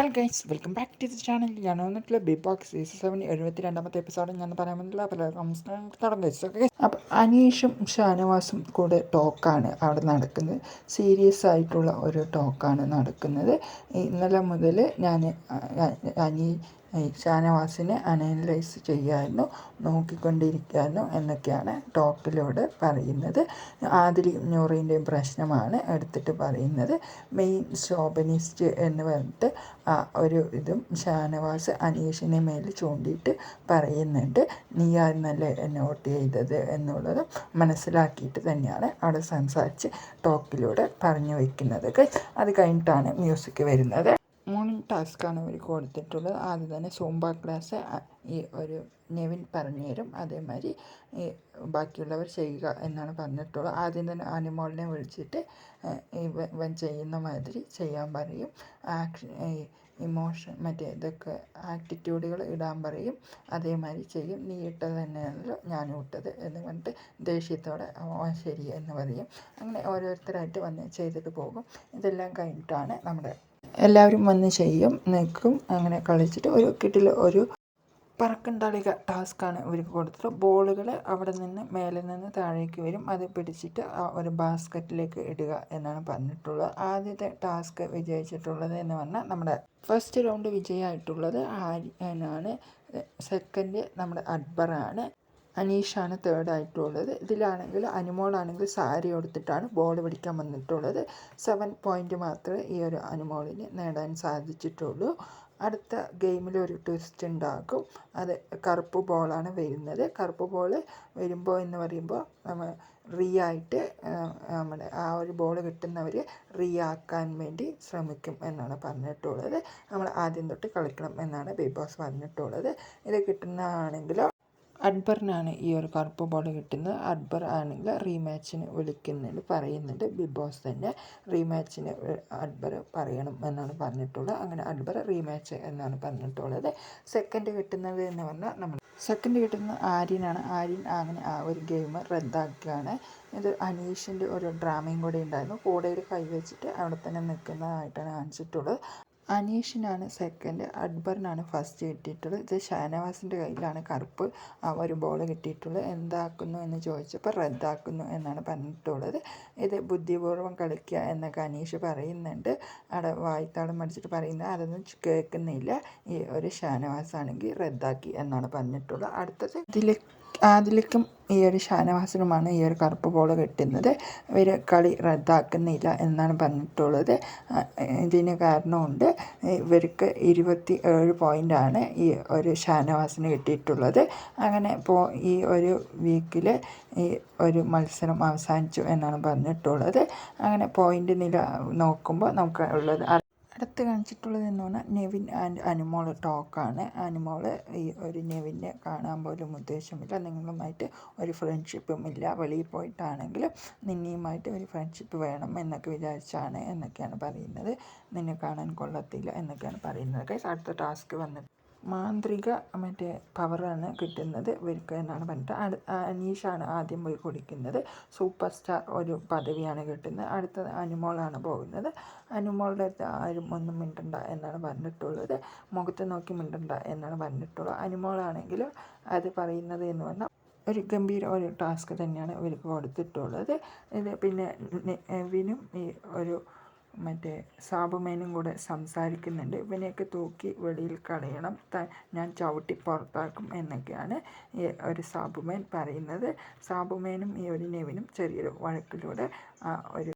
Hi guys, welcome back to the channel. ഞാൻ വന്നിട്ടുള്ള Bigg Boss season 7 72ാമത്തെ episode ഞാൻ പറയാൻ വേണ്ടിയില്ല. പലർക്കും തുടങ്ങി. അപ്പം അനീഷും ഷാനവാസും കൂടെ ടോക്കാണ് അവിടെ നടക്കുന്നത്. സീരിയസ് ആയിട്ടുള്ള ഒരു ടോക്കാണ് നടക്കുന്നത്. ഇന്നലെ മുതൽ ഞാൻ ഷാനവാസിനെ അനലൈസ് ചെയ്യായിരുന്നു, നോക്കിക്കൊണ്ടിരിക്കായിരുന്നു എന്നൊക്കെയാണ് ടോക്കിലൂടെ പറയുന്നത്. ആദിലും നൂറിൻ്റെയും പ്രശ്നമാണ് എടുത്തിട്ട് പറയുന്നത്. മെയിൻ ശോഭനിസ്റ്റ് എന്ന് പറഞ്ഞിട്ട് ഒരു ഇതും ഷാനവാസ് അനീഷിനെ മേൽ ചൂണ്ടിയിട്ട് പറയുന്നുണ്ട്. നീയായിരുന്നല്ലേ എന്നെ വോട്ട് ചെയ്തത് എന്നുള്ളത് മനസ്സിലാക്കിയിട്ട് തന്നെയാണ് അവിടെ സംസാരിച്ച് ടോക്കിലൂടെ പറഞ്ഞു വയ്ക്കുന്നത്. അത് കഴിഞ്ഞിട്ടാണ് മ്യൂസിക് വരുന്നത്. മോർണിംഗ് ടാസ്ക്കാണ് ഇവർ കൊടുത്തിട്ടുള്ളത്. ആദ്യം തന്നെ സൂംബ ക്ലാസ് ഈ ഒരു നെവിൻ പറഞ്ഞു തരും, അതേമാതിരി ഈ ബാക്കിയുള്ളവർ ചെയ്യുക എന്നാണ് പറഞ്ഞിട്ടുള്ളത്. ആദ്യം തന്നെ അനിമോളിനെ വിളിച്ചിട്ട് ഇവൻ ചെയ്യുന്ന മാതിരി ചെയ്യാൻ പറയും. ഇമോഷൻ ഇതൊക്കെ ആറ്റിറ്റ്യൂഡുകൾ ഇടാൻ പറയും. അതേമാതിരി ചെയ്യും. നീ ഇട്ടത് തന്നെയാണല്ലോ ഞാനും ഇട്ടത് എന്ന് പറഞ്ഞിട്ട് ദേഷ്യത്തോടെ ശരി എന്ന് പറയും. അങ്ങനെ ഓരോരുത്തരായിട്ട് വന്ന് ചെയ്തിട്ട് പോകും. ഇതെല്ലാം കഴിഞ്ഞിട്ടാണ് നമ്മുടെ എല്ലാവരും വന്ന് ചെയ്യും, നിൽക്കും. അങ്ങനെ കളിച്ചിട്ട് ഒരു പറക്കന്തളിക ടാസ്ക്കാണ് ഇവർക്ക് കൊടുത്തിട്ട് ബോളുകൾ അവിടെ നിന്ന് മേലെ നിന്ന് താഴേക്ക് വരും. അത് പിടിച്ചിട്ട് ഒരു ബാസ്ക്കറ്റിലേക്ക് ഇടുക എന്നാണ് പറഞ്ഞിട്ടുള്ളത്. ആദ്യത്തെ ടാസ്ക് വിജയിച്ചിട്ടുള്ളത് എന്ന് പറഞ്ഞാൽ നമ്മുടെ ഫസ്റ്റ് റൗണ്ട് വിജയമായിട്ടുള്ളത് ആര്യനാണ്. സെക്കൻഡ് നമ്മുടെ അക്ബറാണ്. അനീഷാണ് തേർഡായിട്ടുള്ളത്. ഇതിലാണെങ്കിൽ അനിമോളാണെങ്കിൽ സാരി കൊടുത്തിട്ടാണ് ബോൾ പിടിക്കാൻ വന്നിട്ടുള്ളത്. 7 പോയിൻ്റ് മാത്രമേ ഈ ഒരു അനിമോളിന് നേടാൻ സാധിച്ചിട്ടുള്ളൂ. അടുത്ത ഗെയിമിൽ ഒരു ട്വിസ്റ്റ് ഉണ്ടാക്കും. അത് കറുപ്പ് ബോളാണ് വരുന്നത്. കറുപ്പ് ബോൾ വരുമ്പോൾ എന്ന് പറയുമ്പോൾ നമ്മൾ ആയിട്ട് നമ്മുടെ ആ ഒരു ബോൾ കിട്ടുന്നവർ ആക്കാൻ വേണ്ടി ശ്രമിക്കും എന്നാണ് പറഞ്ഞിട്ടുള്ളത്. നമ്മൾ ആദ്യം തൊട്ട് കളിക്കണം എന്നാണ് ബിഗ് ബോസ് പറഞ്ഞിട്ടുള്ളത്. ഇത് കിട്ടുന്നതാണെങ്കിലോ അക്ബറിനാണ് ഈ ഒരു കറുപ്പ് ബോൾ കിട്ടുന്നത്. അക്ബർ ആണെങ്കിൽ റീമാച്ചിന് വിളിക്കുന്നുണ്ട്, പറയുന്നുണ്ട്. ബിഗ് ബോസ് തന്നെ റീമാച്ചിന് അക്ബർ പറയണം എന്നാണ് പറഞ്ഞിട്ടുള്ളത്. അങ്ങനെ അക്ബർ റീമാച്ച് എന്നാണ് പറഞ്ഞിട്ടുള്ളത്. സെക്കൻഡ് കിട്ടുന്നത് എന്ന് പറഞ്ഞാൽ സെക്കൻഡ് കിട്ടുന്ന ആര്യനാണ്. ആര്യൻ അങ്ങനെ ആ ഒരു ഗെയിം റദ്ദാക്കുകയാണ്. ഇത് അനീഷിൻ്റെ ഒരു ഡ്രാമയും കൂടി ഉണ്ടായിരുന്നു. കൂടയിൽ കൈവച്ചിട്ട് അവിടെ തന്നെ നിൽക്കുന്നതായിട്ടാണ് കാണിച്ചിട്ടുള്ളത്. അനീഷിനാണ് സെക്കൻഡ്, അക്ബറിനാണ് ഫസ്റ്റ് കിട്ടിയിട്ടുള്ളത്. ഇത് ഷാനവാസിൻ്റെ കയ്യിലാണ് കറുപ്പ് ഒരു ബോൾ കിട്ടിയിട്ടുള്ളത്. എന്താക്കുന്നു എന്ന് ചോദിച്ചപ്പോൾ റദ്ദാക്കുന്നു എന്നാണ് പറഞ്ഞിട്ടുള്ളത്. ഇത് ബുദ്ധിപൂർവ്വം കളിക്കുക എന്നൊക്കെ അനീഷ് പറയുന്നുണ്ട്. അവിടെ വായ്ത്താളം മടിച്ചിട്ട് പറയുന്നത് അതൊന്നും കേൾക്കുന്നില്ല. ഈ ഒരു ഷാനവാസാണെങ്കിൽ റദ്ദാക്കി എന്നാണ് പറഞ്ഞിട്ടുള്ളത്. അടുത്തത് ആദിലക്കും ഈ ഒരു ഷാനവാസിനുമാണ് ഈ ഒരു കറുപ്പ് ബോൾ കിട്ടുന്നത്. ഇവർ കളി റദ്ദാക്കുന്നില്ല എന്നാണ് പറഞ്ഞിട്ടുള്ളത്. ഇതിന് കാരണമുണ്ട്. ഇവർക്ക് 27 പോയിൻ്റാണ് ഈ ഒരു ഷാനവാസിന് കിട്ടിയിട്ടുള്ളത്. അങ്ങനെ ഈ ഒരു വീക്കിൽ ഈ ഒരു മത്സരം അവസാനിച്ചു എന്നാണ് പറഞ്ഞിട്ടുള്ളത്. അങ്ങനെ പോയിൻ്റ് നില നോക്കുമ്പോൾ നമുക്ക് ഉള്ളത് അടുത്ത് കാണിച്ചിട്ടുള്ളത് എന്ന് പറഞ്ഞാൽ നെവിൻ ആൻഡ് അനിമോൾ ടോക്കാണ്. അനിമോൾ ഈ ഒരു നെവിനെ കാണാൻ പോലും ഉദ്ദേശമില്ല, നിങ്ങളുമായിട്ട് ഒരു ഫ്രണ്ട്ഷിപ്പും ഇല്ല, വെളിയിൽ പോയിട്ടാണെങ്കിലും നിന്നെയുമായിട്ട് ഒരു ഫ്രണ്ട്ഷിപ്പ് വേണം എന്നൊക്കെ വിചാരിച്ചാണ് എന്നൊക്കെയാണ് പറയുന്നത്. നിന്നെ കാണാൻ കൊള്ളത്തില്ല എന്നൊക്കെയാണ് പറയുന്നത്. അടുത്ത ടാസ്ക് വന്നിട്ട് മാന്ത്രിക പവറാണ് കിട്ടുന്നത് ഇവർക്ക് എന്നാണ് പറഞ്ഞിട്ട് അനീഷാണ് ആദ്യം പോയി കുടിക്കുന്നത്. സൂപ്പർ സ്റ്റാർ ഒരു പദവിയാണ് കിട്ടുന്നത്. അടുത്തത് അനിമോളാണ് പോകുന്നത്. അനിമോളുടെ അടുത്ത് ആരും ഒന്നും മിണ്ടണ്ട എന്നാണ് പറഞ്ഞിട്ടുള്ളത്. മുഖത്ത് നോക്കി മിണ്ടണ്ട എന്നാണ് പറഞ്ഞിട്ടുള്ളത്. അനിമോളാണെങ്കിൽ അത് പറയുന്നത് എന്ന് പറഞ്ഞാൽ ഒരു ഗംഭീര ഒരു ടാസ്ക് തന്നെയാണ് ഇവർക്ക് കൊടുത്തിട്ടുള്ളത്. ഇത് പിന്നെ നെവിനും ഈ ഒരു സാബുമേനും കൂടെ സംസാരിക്കുന്നുണ്ട്. ഇവനെയൊക്കെ തൂക്കി വെളിയിൽ കളയണം, ഞാൻ ചവിട്ടി പുറത്താക്കും എന്നൊക്കെയാണ് ഈ ഒരു സാബുമേൻ പറയുന്നത്. സാബുമേനും ഈ ഒരു നെവിനും ചെറിയൊരു വഴക്കിലൂടെ ഒരു